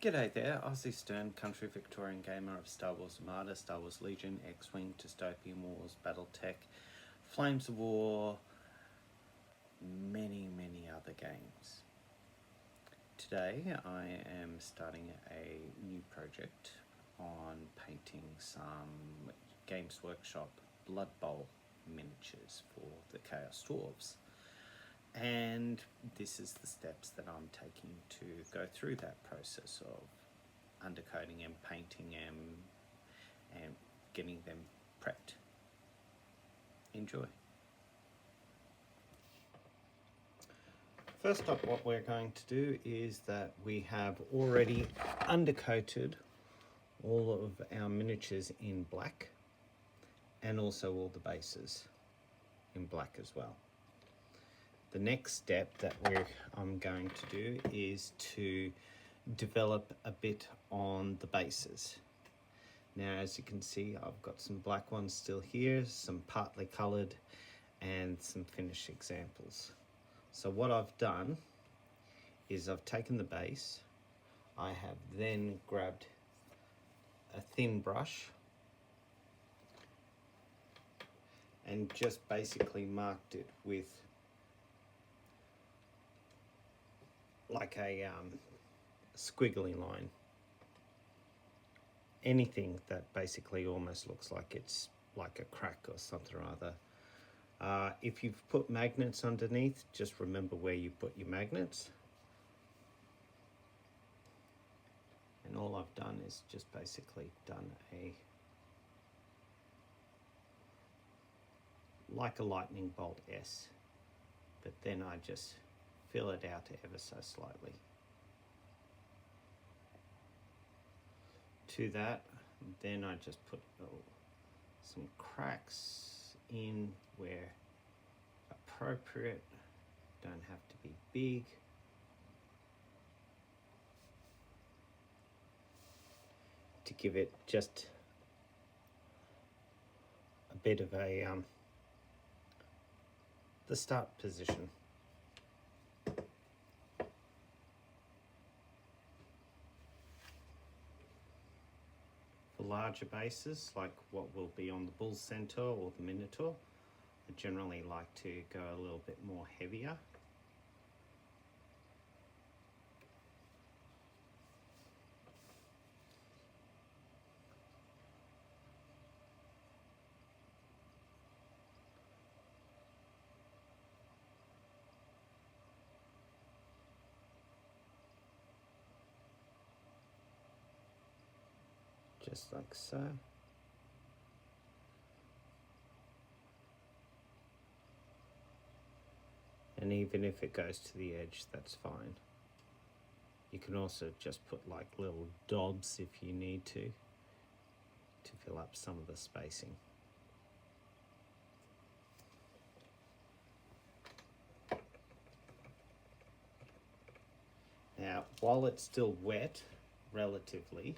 G'day there, Aussie Stern, country Victorian gamer of Star Wars Armada, Star Wars Legion, X-Wing, Dystopian Wars, Battletech, Flames of War, many other games. Today I am starting a new project on painting some Games Workshop Bloodbowl miniatures for the Chaos Dwarves. And this is the steps that I'm taking to go through that process of undercoating and painting them and getting them prepped. Enjoy. First up, what we're going to do is that we have already undercoated all of our miniatures in black and also all the bases in black as well. The next step that I'm going to do is to develop a bit on the bases. Now, as you can see, I've got some black ones still here, some partly colored, and some finished examples. So what I've done is I've taken the base, I have then grabbed a thin brush and just basically marked it with like a squiggly line. Anything that basically almost looks like it's like a crack or something or other. If you've put magnets underneath, just remember where you put your magnets. And all I've done is just basically done like a lightning bolt S, but then I just fill it out ever so slightly. To that, then I just put some cracks in where appropriate, don't have to be big. To give it just a bit of a the start position. For larger bases, like what will be on the Bull Centaur or the Minotaur, I generally like to go a little bit more heavier. Just like so. And even if it goes to the edge, that's fine. You can also just put like little dobs if you need to fill up some of the spacing. Now, while it's still wet, relatively,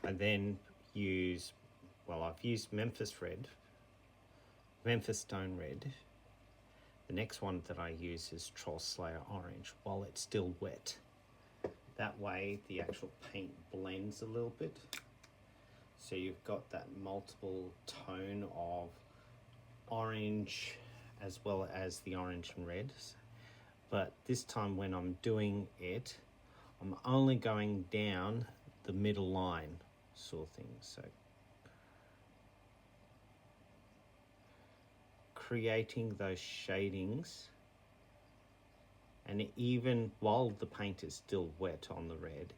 I then use, well, I've used Memphis Stone Red. The next one that I use is Troll Slayer Orange while it's still wet. That way the actual paint blends a little bit. So you've got that multiple tone of orange as well as the orange and red. But this time when I'm doing it, I'm only going down the middle line sort of thing. So creating those shadings, and even while the paint is still wet on the red,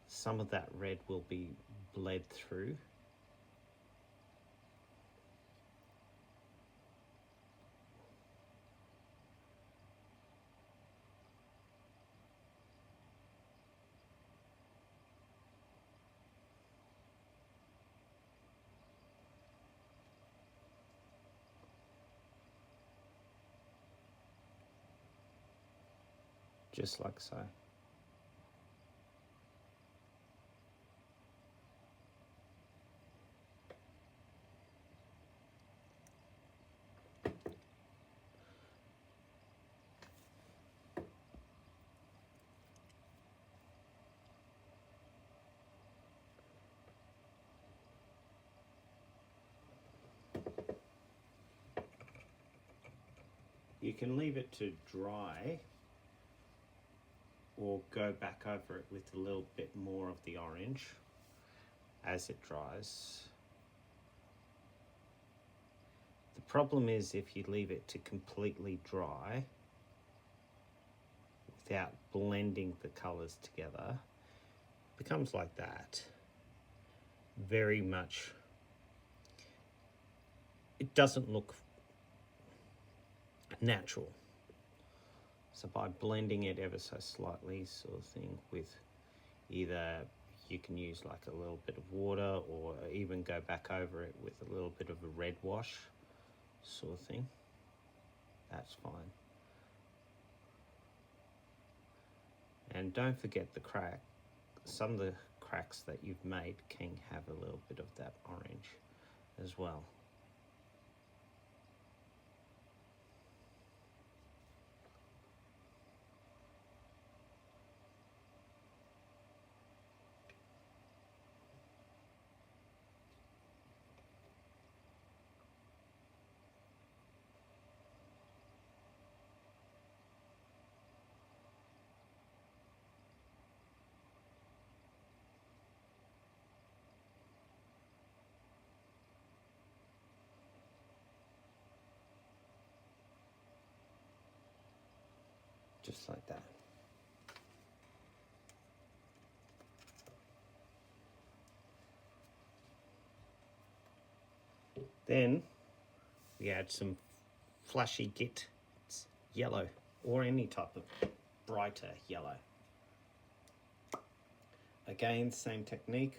some of that red will be bled through. Just like so. You can leave it to dry or go back over it with a little bit more of the orange as it dries. The problem is if you leave it to completely dry without blending the colours together, it becomes like that. Very much, it doesn't look natural. So by blending it ever so slightly, sort of thing, with either you can use like a little bit of water or even go back over it with a little bit of a red wash sort of thing, that's fine. And don't forget the crack. Some of the cracks that you've made can have a little bit of that orange as well. Just like that. Then we add some flashy git yellow or any type of brighter yellow. Again, same technique.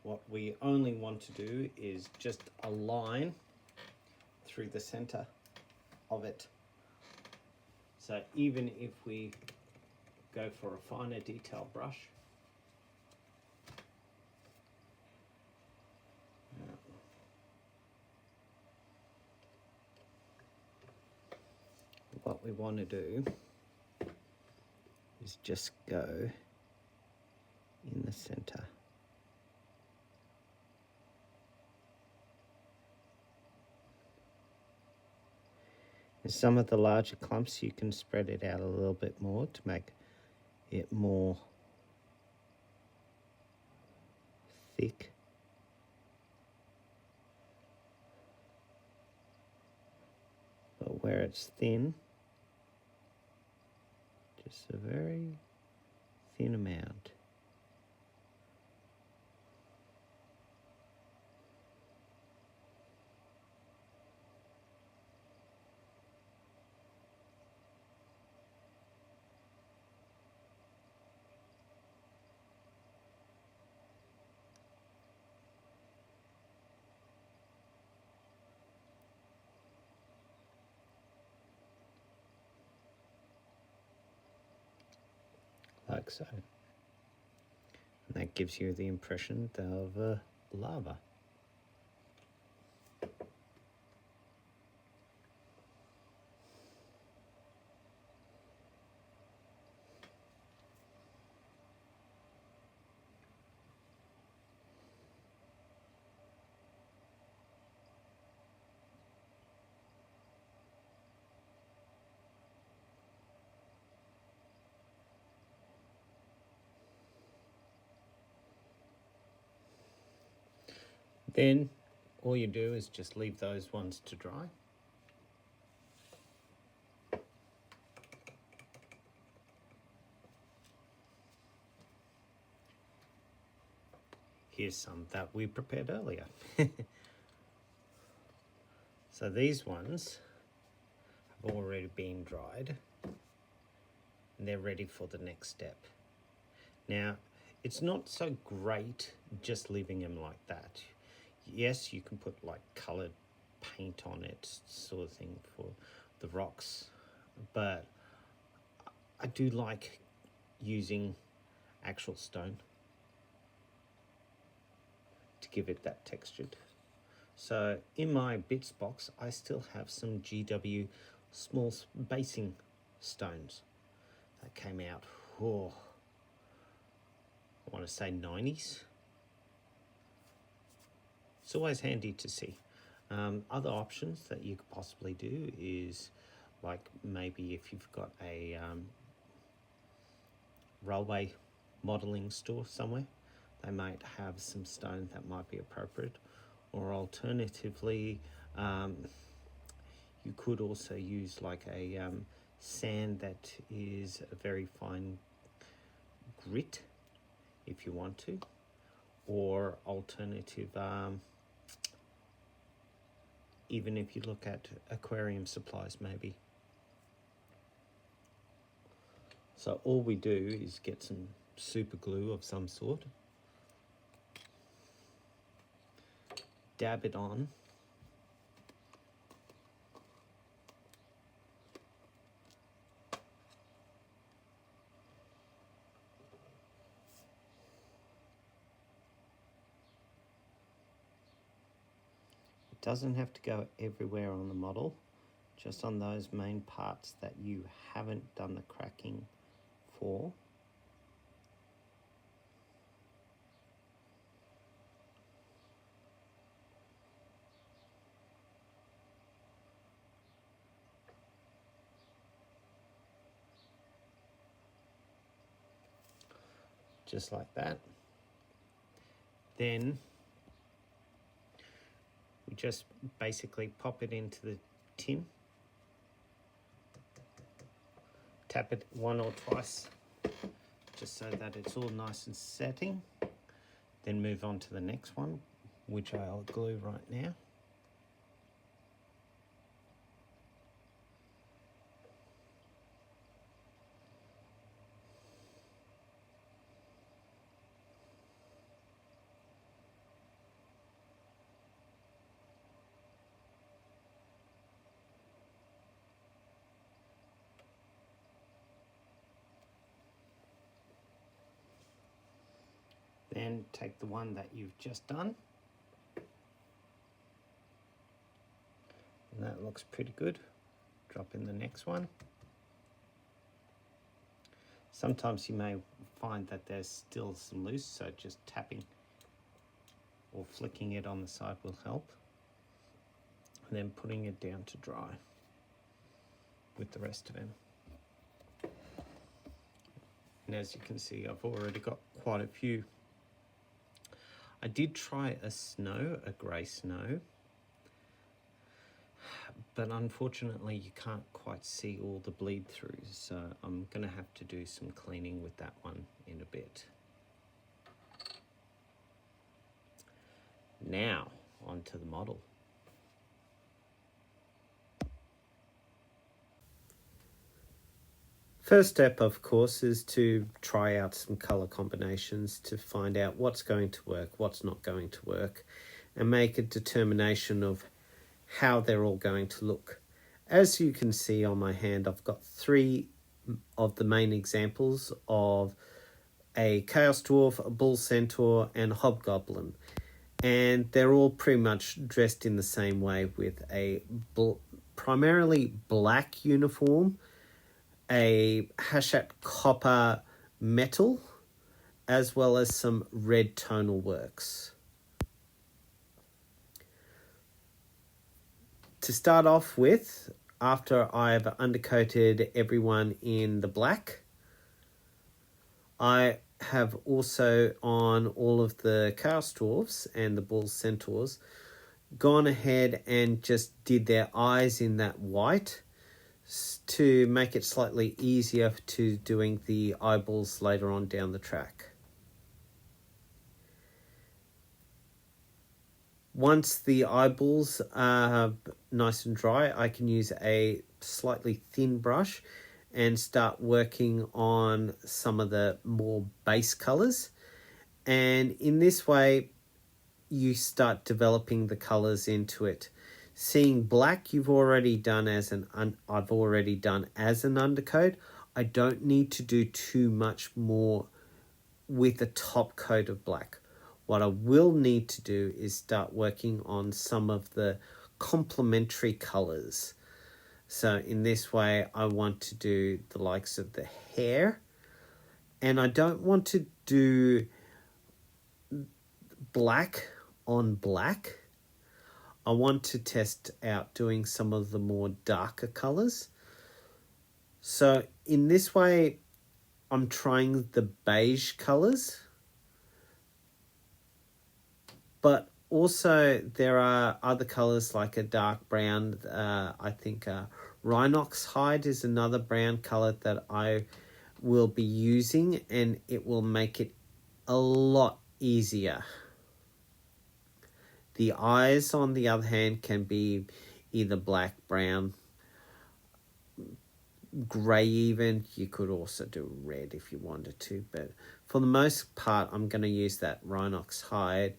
What we only want to do is just a line through the center of it. So even if we go for a finer detail brush, what we want to do is just go in the center. In some of the larger clumps, you can spread it out a little bit more to make it more thick. But where it's thin, just a very thin amount. Like so. And that gives you the impression of lava. Then all you do is just leave those ones to dry. Here's some that we prepared earlier. So these ones have already been dried and they're ready for the next step. Now, it's not so great just leaving them like that. Yes, you can put like colored paint on it, sort of thing, for the rocks, but I do like using actual stone to give it that textured. So in my bits box, I still have some GW small basing stones that came out, I want to say 90s. It's always handy to see. Other options that you could possibly do is like maybe if you've got a railway modelling store somewhere, they might have some stone that might be appropriate. Or alternatively, you could also use like a sand that is a very fine grit if you want to, or alternative, even if you look at aquarium supplies maybe. So all we do is get some super glue of some sort, dab it on, it doesn't have to go everywhere on the model, just on those main parts that you haven't done the cracking for. Just like that. Then we just basically pop it into the tin, tap it 1 or twice just so that it's all nice and setting. Then move on to the next one, which I'll glue right now. Then take the one that you've just done, and that looks pretty good. Drop in the next one. Sometimes you may find that there's still some loose, so just tapping or flicking it on the side will help. And then putting it down to dry with the rest of them. And as you can see, I've already got quite a few. I did try a grey snow, but unfortunately you can't quite see all the bleed through, so I'm going to have to do some cleaning with that one in a bit. Now, onto the model. First step, of course, is to try out some colour combinations to find out what's going to work, what's not going to work, and make a determination of how they're all going to look. As you can see on my hand, I've got 3 of the main examples of a Chaos Dwarf, a Bull Centaur, and a Hobgoblin. And they're all pretty much dressed in the same way with a primarily black uniform, a Hachet copper metal, as well as some red tonal works. To start off with, after I've undercoated everyone in the black, I have also on all of the Chaos Dwarfs and the Bull Centaurs gone ahead and just did their eyes in that white to make it slightly easier to doing the eyeballs later on down the track. Once the eyeballs are nice and dry, I can use a slightly thin brush and start working on some of the more base colors. And in this way, you start developing the colors into it. Seeing black, I've already done as an undercoat. I don't need to do too much more with the top coat of black. What I will need to do is start working on some of the complementary colors. So in this way, I want to do the likes of the hair, and I don't want to do black on black. I want to test out doing some of the more darker colors. So in this way, I'm trying the beige colors, but also there are other colors like a dark brown. I think Rhinox hide is another brown color that I will be using, and it will make it a lot easier. The eyes, on the other hand, can be either black, brown, grey even. You could also do red if you wanted to, but for the most part, I'm going to use that Rhinox hide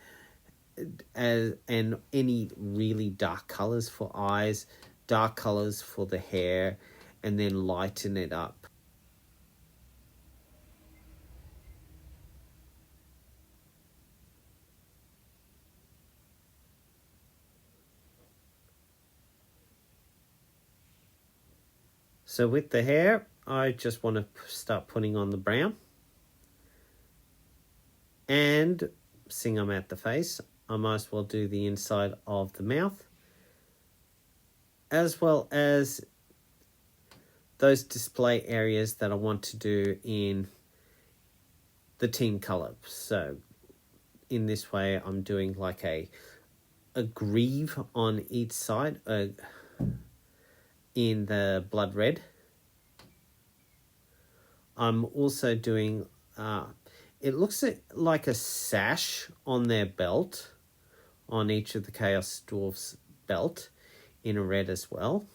and any really dark colours for eyes, dark colours for the hair, and then lighten it up. So with the hair, I just want to start putting on the brown. And seeing I'm at the face, I might as well do the inside of the mouth, as well as those display areas that I want to do in the team color. So in this way, I'm doing like a greave on each side in the blood red. I'm also doing, it looks like a sash on their belt, on each of the Chaos Dwarf's belt, in a red as well.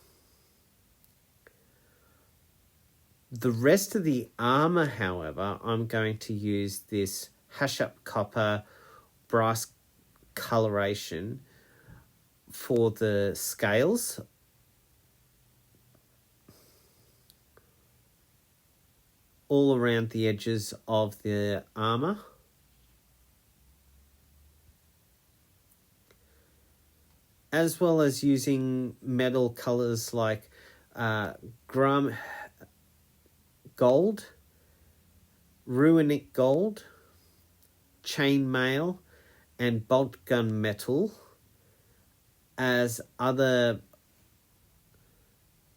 The rest of the armor, however, I'm going to use this Hash Up Copper brass coloration for the scales. All around the edges of the armor. As well as using metal colors like Grum Gold, Ruinic Gold, Chainmail, and Bolt Gun Metal as other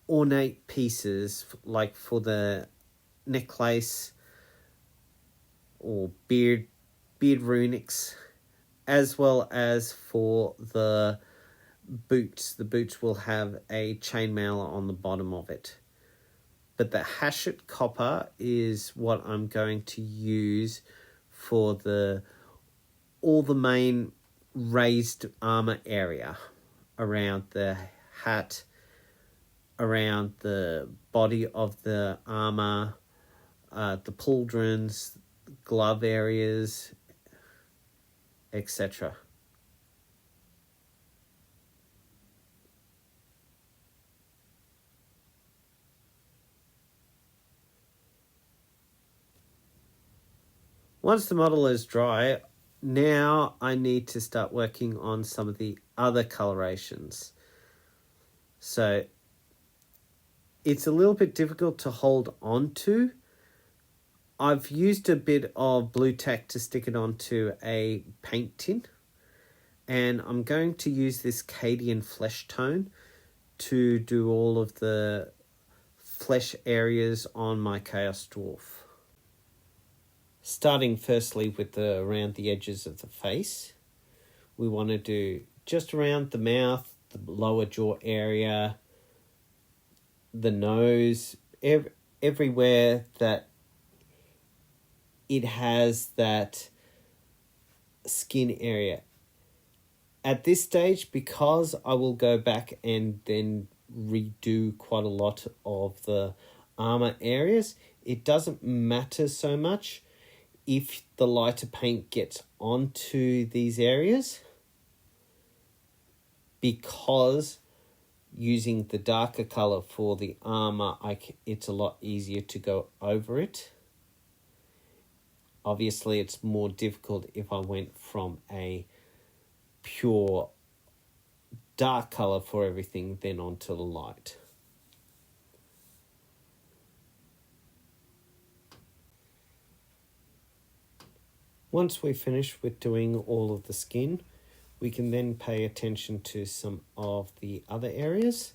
ornate pieces, like for the necklace or beard runics, as well as for the boots. The boots will have a chainmail on the bottom of it. But the Hashit Copper is what I'm going to use for all the main raised armor area around the hat, around the body of the armor, the pauldrons, glove areas, etc. Once the model is dry, now I need to start working on some of the other colorations. So it's a little bit difficult to hold on to. I've used a bit of blue tack to stick it onto a paint tin, and I'm going to use this Cadian flesh tone to do all of the flesh areas on my Chaos Dwarf. Starting firstly with around the edges of the face, we want to do just around the mouth, the lower jaw area, the nose, everywhere that it has that skin area. At this stage, because I will go back and then redo quite a lot of the armor areas, it doesn't matter so much if the lighter paint gets onto these areas, because using the darker color for the armor, it's a lot easier to go over it. Obviously, it's more difficult if I went from a pure dark color for everything then onto the light. Once we finish with doing all of the skin, we can then pay attention to some of the other areas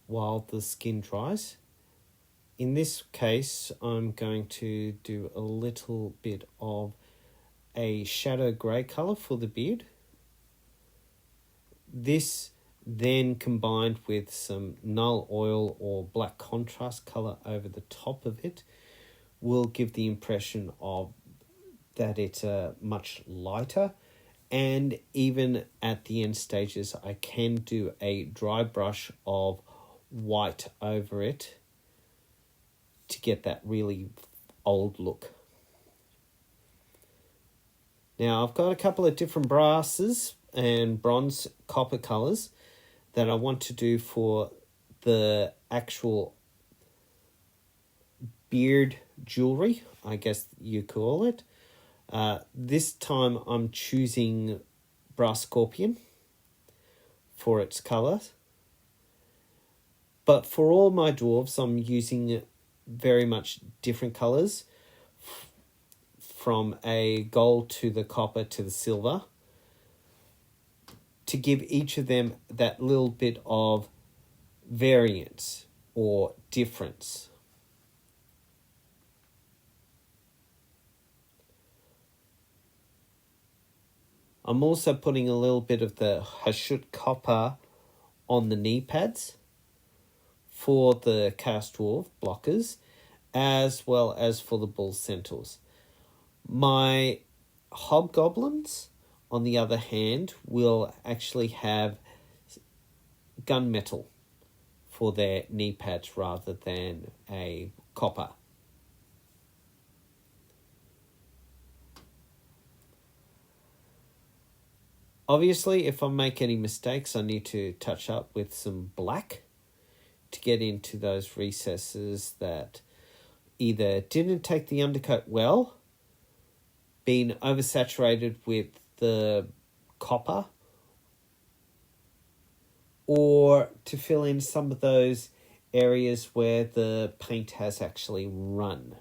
while the skin dries. In this case, I'm going to do a little bit of a shadow grey colour for the beard. This then combined with some null oil or black contrast colour over the top of it will give the impression of that it's much lighter. And even at the end stages, I can do a dry brush of white over it to get that really old look. Now I've got a couple of different brasses and bronze copper colours that I want to do for the actual beard jewellery, I guess you call it. This time I'm choosing brass scorpion for its colours. But for all my dwarves, I'm using very much different colours, from a gold to the copper to the silver, to give each of them that little bit of variance or difference. I'm also putting a little bit of the Hashut copper on the knee pads for the Chaos Dwarf blockers, as well as for the bull centaurs. My hobgoblins, on the other hand, will actually have gunmetal for their knee pads rather than a copper. Obviously, if I make any mistakes, I need to touch up with some black to get into those recesses that either didn't take the undercoat well, been oversaturated with the copper, or to fill in some of those areas where the paint has actually run.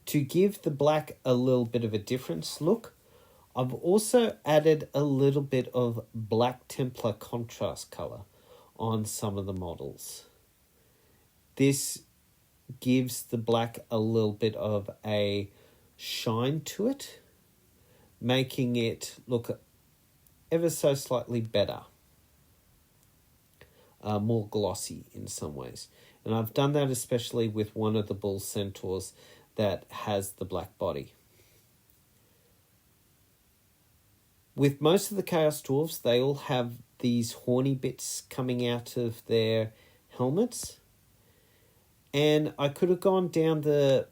To give the black a little bit of a different look, I've also added a little bit of Black Templar contrast colour on some of the models. This gives the black a little bit of a shine to it, making it look ever so slightly better, more glossy in some ways. And I've done that especially with one of the bull centaurs that has the black body. With most of the Chaos Dwarfs, they all have these horny bits coming out of their helmets. And I could have gone down the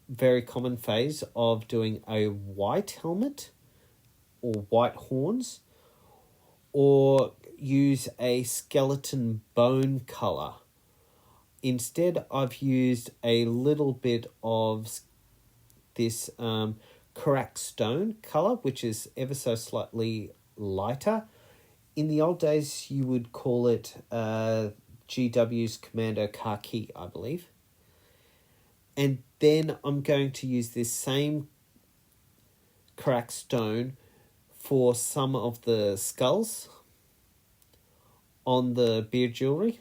very common phase of doing a white helmet or white horns, or use a skeleton bone colour. Instead, I've used a little bit of this Karak stone colour, which is ever so slightly lighter. In the old days, you would call it GW's Commando Khaki, I believe. And then I'm going to use this same Karak stone for some of the skulls on the beard jewellery.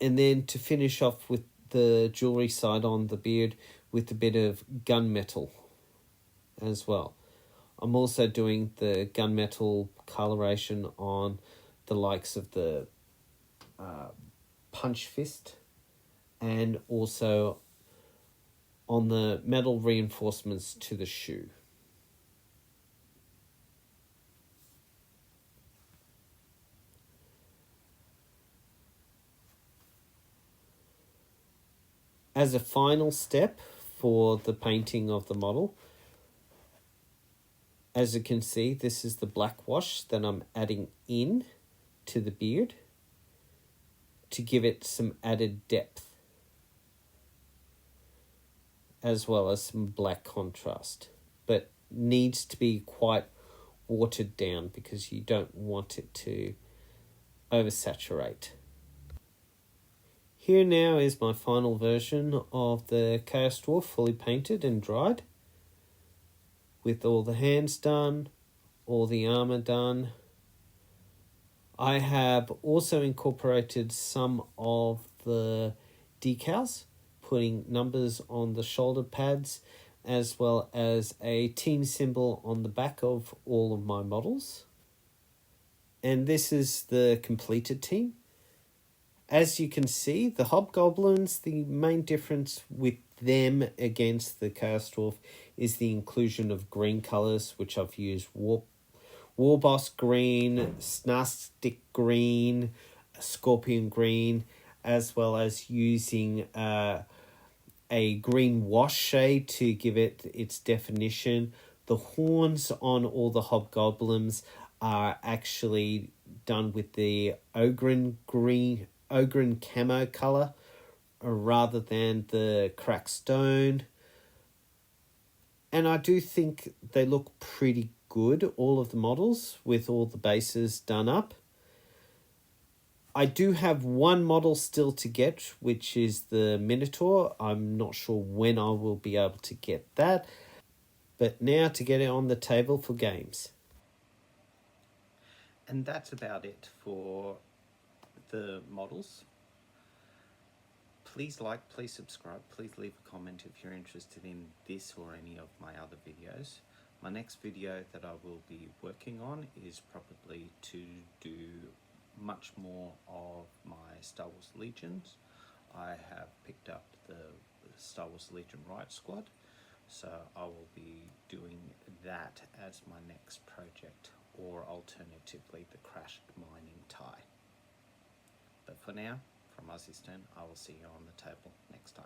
And then to finish off with the jewellery side on the beard with a bit of gunmetal as well. I'm also doing the gunmetal coloration on the likes of the punch fist, and also on the metal reinforcements to the shoe. As a final step for the painting of the model, as you can see, this is the black wash that I'm adding in to the beard to give it some added depth, as well as some black contrast, but needs to be quite watered down because you don't want it to oversaturate. Here now is my final version of the Chaos Dwarf fully painted and dried. with all the hands done, all the armor done. I have also incorporated some of the decals, putting numbers on the shoulder pads, as well as a team symbol on the back of all of my models. And this is the completed team. As you can see, the Hobgoblins, the main difference with them against the Chaos Dwarf is the inclusion of green colours, which I've used Warboss green, Snarstick green, Scorpion green, as well as using a green wash shade to give it its definition. The horns on all the Hobgoblins are actually done with the Ogren camo colour rather than the cracked stone. And I do think they look pretty good, all of the models, with all the bases done up. I do have one model still to get, which is the Minotaur. I'm not sure when I will be able to get that. But now to get it on the table for games. And that's about it for the models. Please like, please subscribe, please leave a comment if you're interested in this or any of my other videos. My next video that I will be working on is probably to do much more of my Star Wars Legions. I have picked up the Star Wars Legion Riot Squad, so I will be doing that as my next project, or alternatively the crashed mining tie. But for now, from Aussie Stone, I will see you on the table next time.